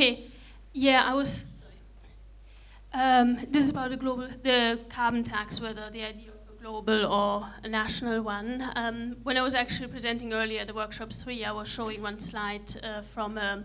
Okay. Yeah, I was. This is about the carbon tax, whether the idea of a global or a national one. When I was actually presenting earlier at the workshop 3, I was showing one slide from a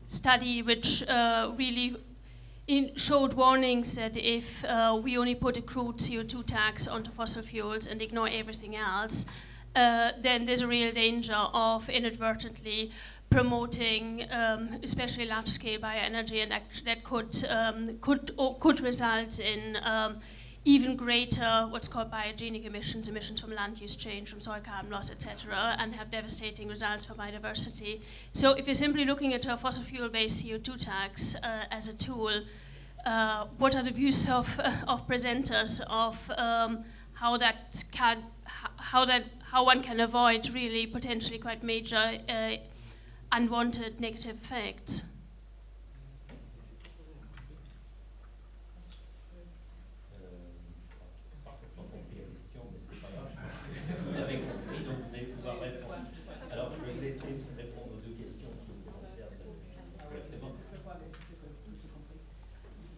study which really showed warnings that if we only put a crude CO2 tax onto fossil fuels and ignore everything else, then there's a real danger of inadvertently promoting, especially large-scale bioenergy, and that could result in even greater what's called biogenic emissions, emissions from land use change, from soil carbon loss, etc., and have devastating results for biodiversity. So if you're simply looking at a fossil fuel-based CO2 tax as a tool, what are the views of presenters of how one can avoid really potentially quite major unwanted negative effects?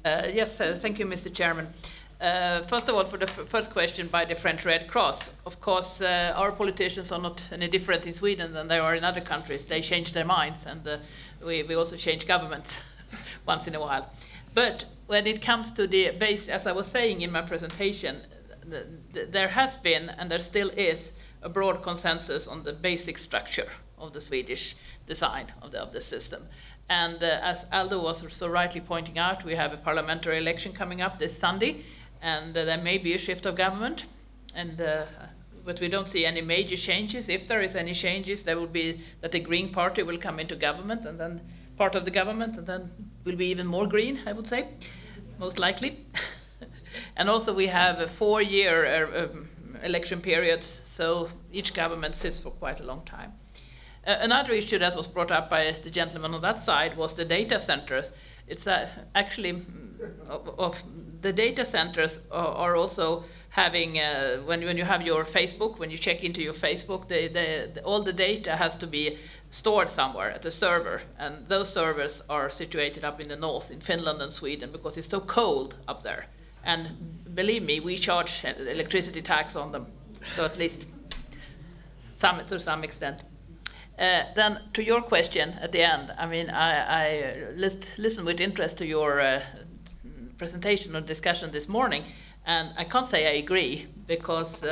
Yes, thank you, Mr. Chairman. First of all, for the first question by the French Red Cross, of course, our politicians are not any different in Sweden than they are in other countries. They change their minds, and we also change governments once in a while. But when it comes to the base, as I was saying in my presentation, there has been, and there still is, a broad consensus on the basic structure of the Swedish design of the system. And as Aldo was so rightly pointing out, we have a parliamentary election coming up this Sunday, and there may be a shift of government, and but we don't see any major changes. If there is any changes, there will be that the Green Party will come into government, and then part of the government, and then will be even more green, I would say, most likely. And also we have a 4-year election periods, so each government sits for quite a long time. Another issue that was brought up by the gentleman on that side was the data centers. It's actually of the data centers are also having when you have your Facebook, when you check into your Facebook, all the data has to be stored somewhere at a server, and those servers are situated up in the north, in Finland and Sweden, because it's so cold up there. And believe me, we charge electricity tax on them, so at least to some extent. Then to your question at the end, I mean, I listened with interest to your presentation or discussion this morning, and I can't say I agree, because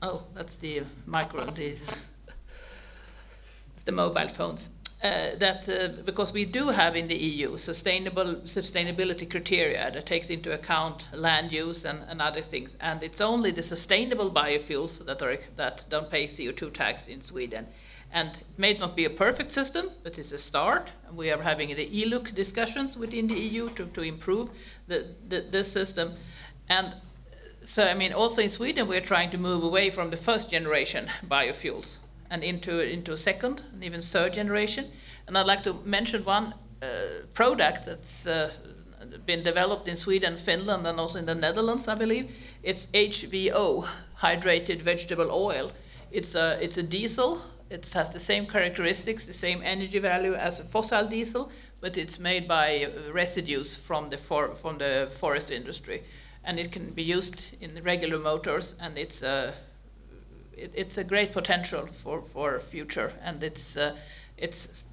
oh, that's the micro, the mobile phones. Because we do have in the EU sustainability criteria that takes into account land use and other things, and it's only the sustainable biofuels that don't pay CO2 tax in Sweden. And it may not be a perfect system, but it's a start. And we are having the ILUC discussions within the EU to improve the system. And so, I mean, also in Sweden, we're trying to move away from the first generation biofuels and into second and even third generation. And I'd like to mention one product that's been developed in Sweden, Finland, and also in the Netherlands, I believe. It's HVO, hydrated vegetable oil. It's a diesel. It has the same characteristics, the same energy value as a fossil diesel, but it's made by residues from the forest industry, and it can be used in the regular motors, and it's a great potential for future, and it's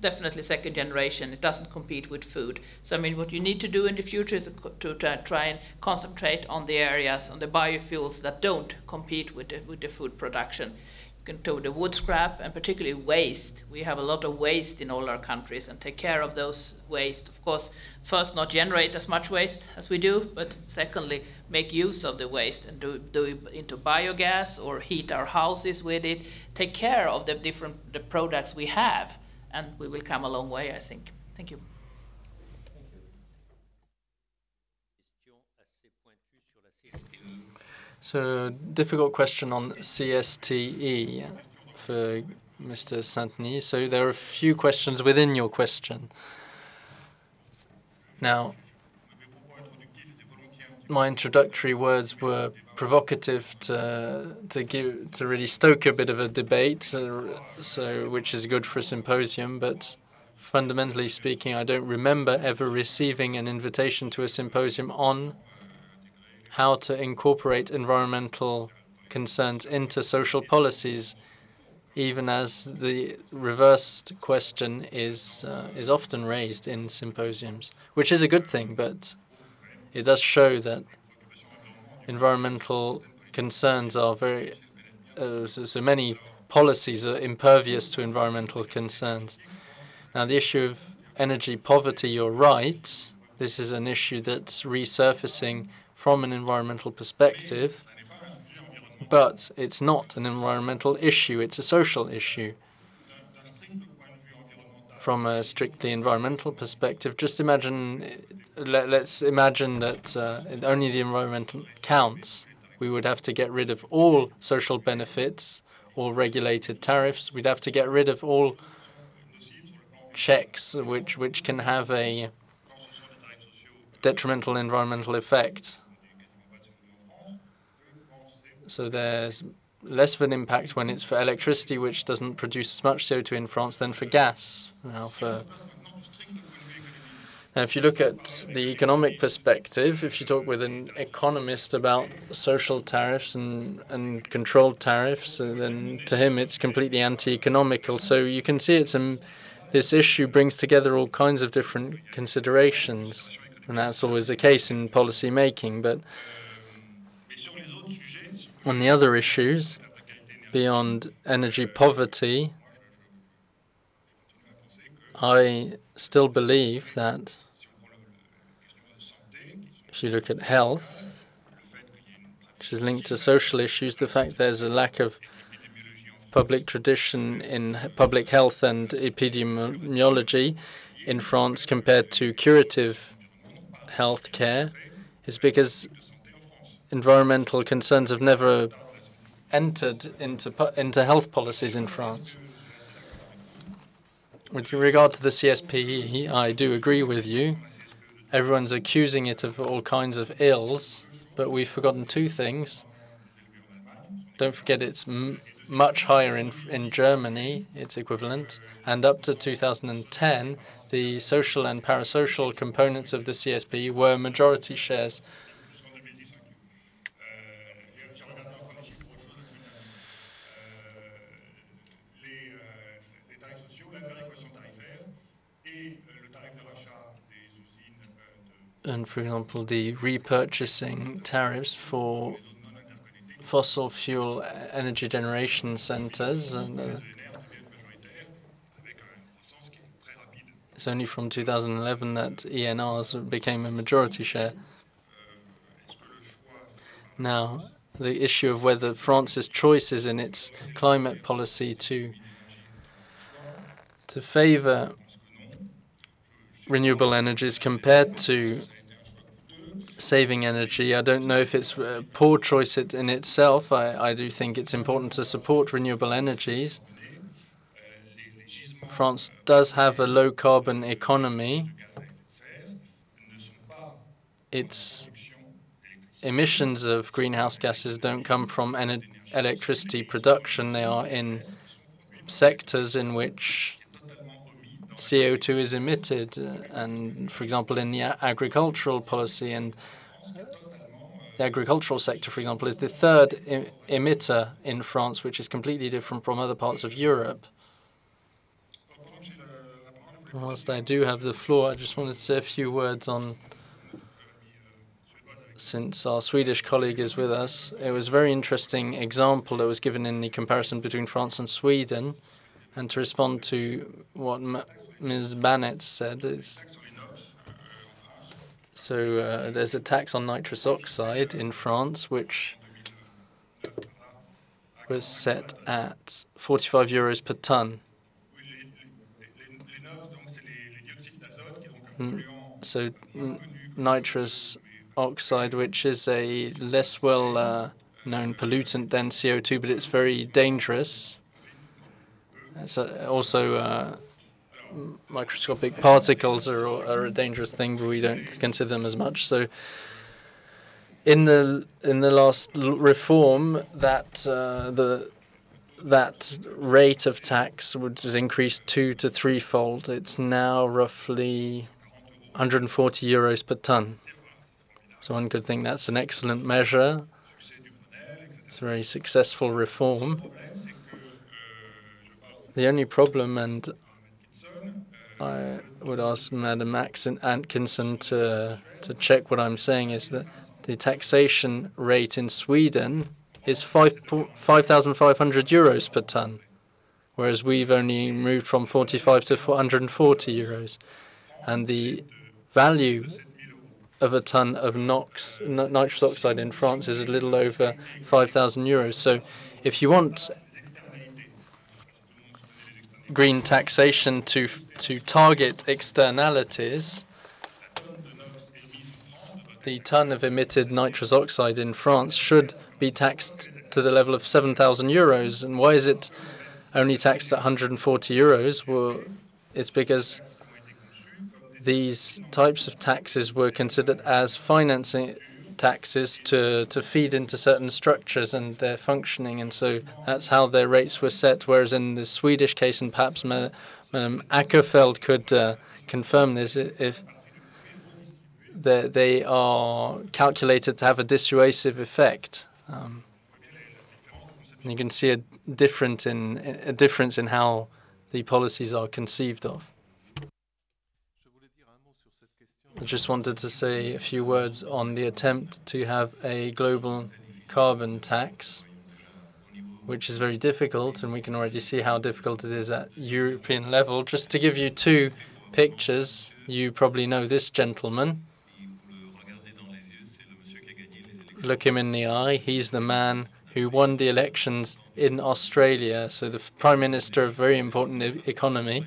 definitely second generation. It doesn't compete with food. So I mean, what you need to do in the future is to try and concentrate on the areas, on the biofuels that don't compete with the food production. You can do the wood scrap, and particularly waste. We have a lot of waste in all our countries, and take care of those waste. Of course, first, not generate as much waste as we do, but secondly, make use of the waste and do it into biogas or heat our houses with it. Take care of the products we have, and we will come a long way, I think. Thank you. So, difficult question on CSTE for Mr. Saint-Denis. So there are a few questions within your question. Now, my introductory words were provocative to really stoke a bit of a debate, which is good for a symposium. But fundamentally speaking, I don't remember ever receiving an invitation to a symposium on how to incorporate environmental concerns into social policies, even as the reversed question is often raised in symposiums, which is a good thing, but it does show that environmental concerns are very so many policies are impervious to environmental concerns. Now, the issue of energy poverty, you're right. This is an issue that's resurfacing from an environmental perspective, but it's not an environmental issue. It's a social issue. From a strictly environmental perspective, just imagine, let's imagine that only the environment counts. We would have to get rid of all social benefits, all regulated tariffs. We'd have to get rid of all checks which can have a detrimental environmental effect. So there's less of an impact when it's for electricity, which doesn't produce as much CO2 in France, than for gas. Now, if you look at the economic perspective, if you talk with an economist about social tariffs and controlled tariffs, then to him it's completely anti-economical. So you can see this issue brings together all kinds of different considerations, and that's always the case in policy making. But on the other issues, beyond energy poverty, I still believe that if you look at health, which is linked to social issues, the fact there's a lack of public tradition in public health and epidemiology in France compared to curative health care is because environmental concerns have never entered into health policies in France. With regard to the CSPE, I do agree with you. Everyone's accusing it of all kinds of ills, but we've forgotten two things. Don't forget it's much higher in Germany, its equivalent, and up to 2010, the social and parasocial components of the CSPE were majority shares. And, for example, the repurchasing tariffs for fossil fuel energy generation centers. And it's only from 2011 that ENRs became a majority share. Now, the issue of whether France's choices in its climate policy to favor renewable energies compared to saving energy, I don't know if it's a poor choice in itself. I do think it's important to support renewable energies. France does have a low-carbon economy. Its emissions of greenhouse gases don't come from electricity production. They are in sectors in which CO2 is emitted, and, for example, in the agricultural policy, and the agricultural sector, for example, is the third emitter in France, which is completely different from other parts of Europe. Whilst I do have the floor, I just wanted to say a few words on, since our Swedish colleague is with us, it was a very interesting example that was given in the comparison between France and Sweden, and to respond to what Ms. Bannett said is, so there's a tax on nitrous oxide in France, which was set at 45 euros per ton. So nitrous oxide, which is a less well-known pollutant than CO2, but it's very dangerous. It's also microscopic particles are a dangerous thing, but we don't consider them as much. So In the last reform, that that rate of tax was increased 2 to 3-fold. It's now roughly 140 euros per ton. So one could think that's an excellent measure. It's a very successful reform. The only problem, and I would ask Madam Atkinson to check what I'm saying, is that the taxation rate in Sweden is 5,500 euros per ton, whereas we've only moved from 45 to 440 euros. And the value of a ton of nitrous oxide in France is a little over 5,000 euros. So if you want green taxation to target externalities, the ton of emitted nitrous oxide in France should be taxed to the level of 7,000 euros. And why is it only taxed at 140 euros? Well, it's because these types of taxes were considered as financing taxes to feed into certain structures and their functioning, and so that's how their rates were set. Whereas in the Swedish case, and perhaps Madam Ackerfeld could confirm this, if they are calculated to have a dissuasive effect. You can see a difference in how the policies are conceived of. I just wanted to say a few words on the attempt to have a global carbon tax, which is very difficult, and we can already see how difficult it is at European level. Just to give you two pictures, you probably know this gentleman. Look him in the eye. He's the man who won the elections in Australia, so the Prime Minister of a very important economy.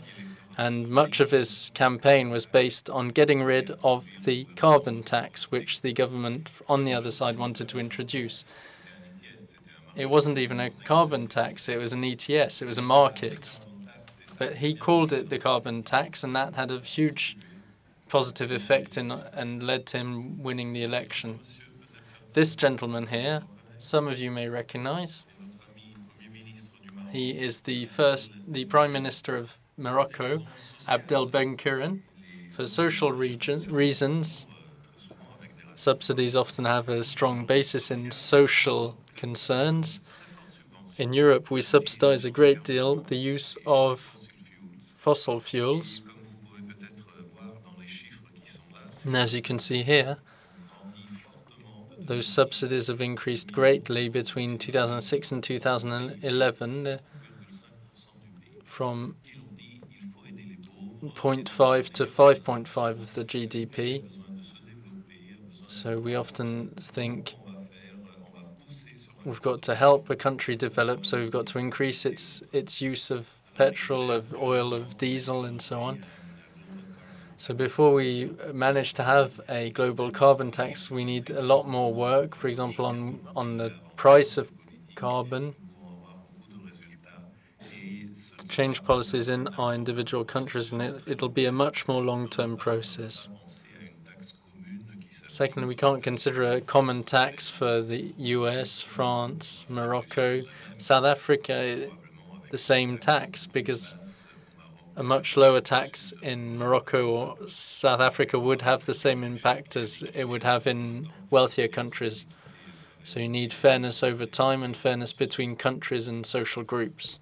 And much of his campaign was based on getting rid of the carbon tax, which the government on the other side wanted to introduce. It wasn't even a carbon tax, it was an ETS, it was a market. But he called it the carbon tax, and that had a huge positive effect and led to him winning the election. This gentleman here, some of you may recognize. He is the Prime Minister of Morocco, Abdel Ben-Gurion. For social reasons, subsidies often have a strong basis in social concerns. In Europe, we subsidize a great deal the use of fossil fuels. And as you can see here, those subsidies have increased greatly between 2006 and 2011, from 0.5 to 5.5 of the GDP. So we often think we've got to help a country develop, so we've got to increase its use of petrol, of oil, of diesel, and so on. So before we manage to have a global carbon tax, we need a lot more work, for example, on the price of carbon, to change policies in our individual countries, and it'll be a much more long-term process. Secondly, we can't consider a common tax for the US, France, Morocco, South Africa, the same tax, because a much lower tax in Morocco or South Africa would have the same impact as it would have in wealthier countries. So you need fairness over time and fairness between countries and social groups.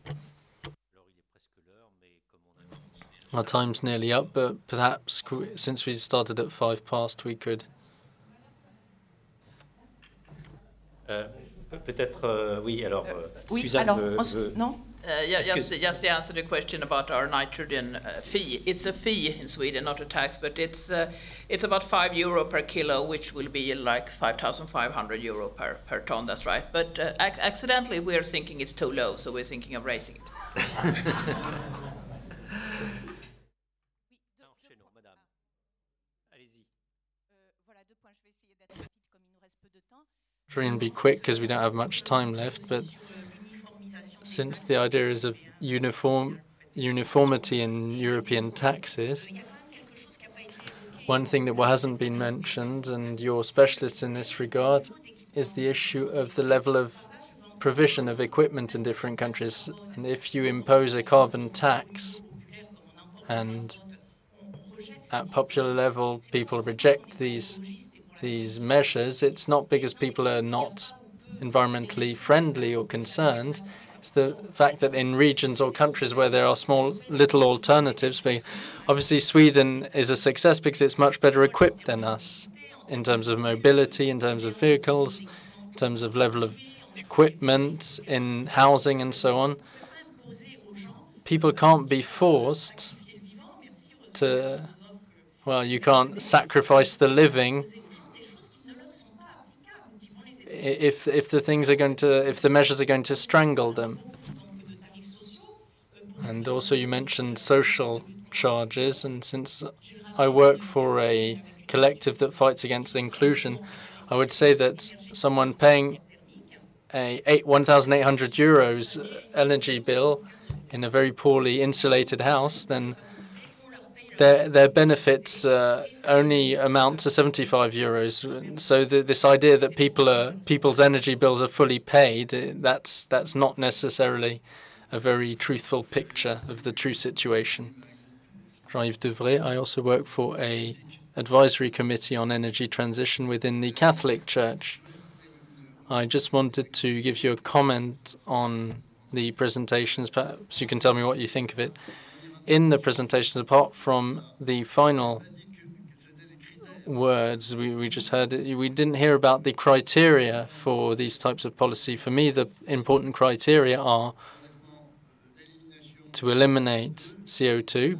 Our time's nearly up, but perhaps since we started at 5 past, we could. Peut-être, oui, alors, Oui, Suzanne alors, non? Just to answer the question about our nitrogen fee. It's a fee in Sweden, not a tax, but it's about €5 per kilo, which will be like 5,500 euro per ton. That's right. But accidentally, we're thinking it's too low, so we're thinking of raising it. Try and be quick because we don't have much time left, but since the idea is of uniformity in European taxes, One thing that hasn't been mentioned, and you're specialists in this regard, is the issue of the level of provision of equipment in different countries. And if you impose a carbon tax and at popular level people reject these measures, it's not because people are not environmentally friendly or concerned. It's the fact that in regions or countries where there are small little alternatives, obviously Sweden is a success because it's much better equipped than us in terms of mobility, in terms of vehicles, in terms of level of equipment, in housing and so on. People can't be forced to, well, you can't sacrifice the living if the measures are going to strangle them. And also you mentioned social charges, and since I work for a collective that fights against inclusion, I would say that someone paying a 1,800 euros energy bill in a very poorly insulated house, then their benefits only amount to 75 euros. So this idea that people's energy bills are fully paid, that's not necessarily a very truthful picture of the true situation. Jean-Yves Devray, I also work for a advisory committee on energy transition within the Catholic Church. I just wanted to give you a comment on the presentations. Perhaps you can tell me what you think of it. In the presentations, apart from the final words we just heard, we didn't hear about the criteria for these types of policy. For me, the important criteria are to eliminate CO2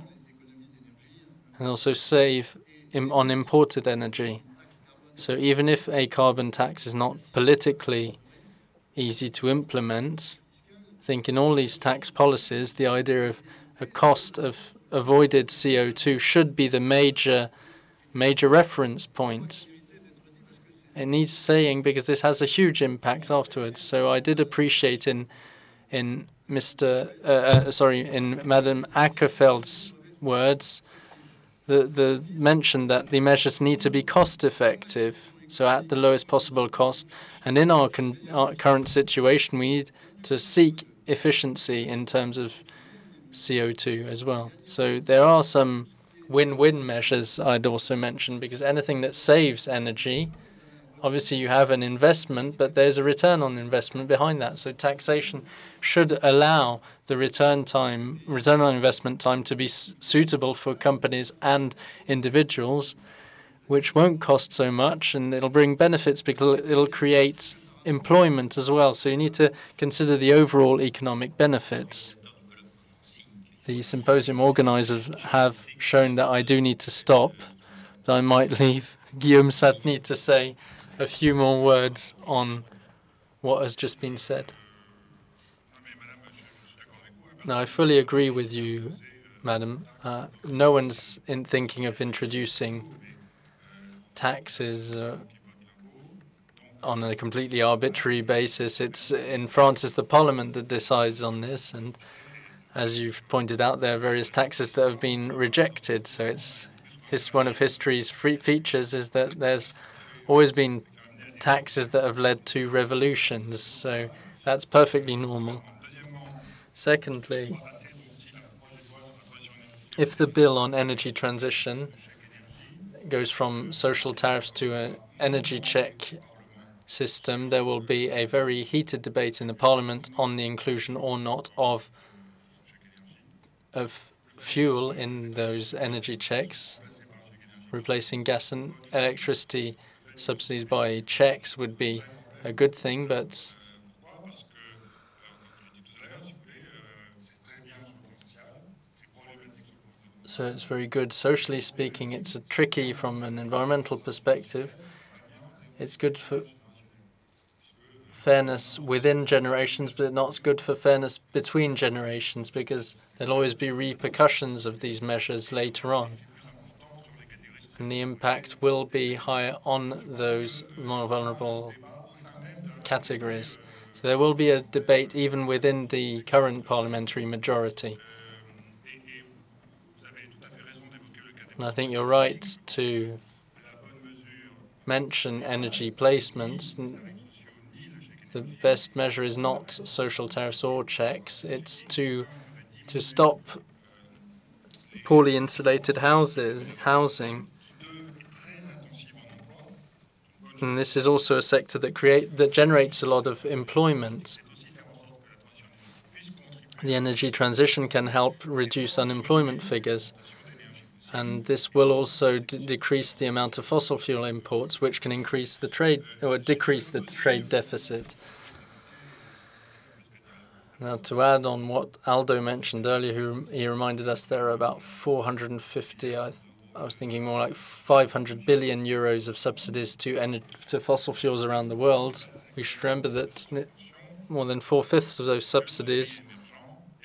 and also save on imported energy. So even if a carbon tax is not politically easy to implement, I think in all these tax policies, the idea of a cost of avoided CO2 should be the major reference point. It needs saying because this has a huge impact afterwards. So I did appreciate in Madame Ackerfeld's words the mention that the measures need to be cost effective, so at the lowest possible cost. And in our current situation, we need to seek efficiency in terms of CO2 as well. So there are some win-win measures I'd also mention, because anything that saves energy, obviously you have an investment, but there's a return on investment behind that. So taxation should allow the return on investment time to be suitable for companies and individuals, which won't cost so much, and it'll bring benefits because it'll create employment as well. So you need to consider the overall economic benefits. The symposium organizers have shown that I do need to stop, but I might leave Guillaume Satny to say a few more words on what has just been said. Now, I fully agree with you, Madam. No one's thinking of introducing taxes on a completely arbitrary basis. In France, it's the Parliament that decides on this, and as you've pointed out, there are various taxes that have been rejected. So it's one of history's features is that there's always been taxes that have led to revolutions. So that's perfectly normal. Secondly, if the bill on energy transition goes from social tariffs to an energy check system, there will be a very heated debate in the Parliament on the inclusion or not of fuel in those energy checks. Replacing gas and electricity subsidies by checks would be a good thing, but so it's very good. Socially speaking, it's tricky from an environmental perspective. It's good for fairness within generations, but not good for fairness between generations, because there'll always be repercussions of these measures later on. And the impact will be higher on those more vulnerable categories. So there will be a debate even within the current parliamentary majority. And I think you're right to mention energy placements. The best measure is not social tariffs or checks. It's to stop poorly insulated housing. And this is also a sector that generates a lot of employment. The energy transition can help reduce unemployment figures. And this will also decrease the amount of fossil fuel imports, which can increase the trade or decrease the trade deficit. Now, to add on what Aldo mentioned earlier, he reminded us there are about 450, I was thinking more like 500 billion euros of subsidies to fossil fuels around the world. We should remember that more than 4/5 of those subsidies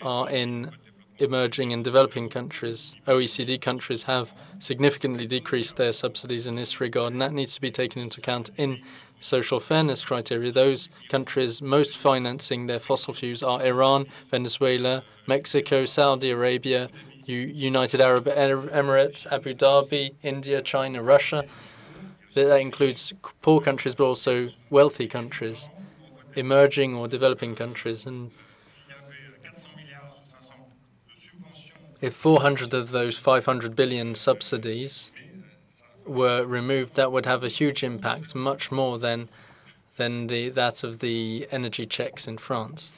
are in emerging and developing countries. OECD countries have significantly decreased their subsidies in this regard, and that needs to be taken into account in social fairness criteria. Those countries most financing their fossil fuels are Iran, Venezuela, Mexico, Saudi Arabia, United Arab Emirates, Abu Dhabi, India, China, Russia. That includes poor countries, but also wealthy countries, emerging or developing countries. And if 400 of those 500 billion subsidies were removed, that would have a huge impact, much more than that of the energy checks in France.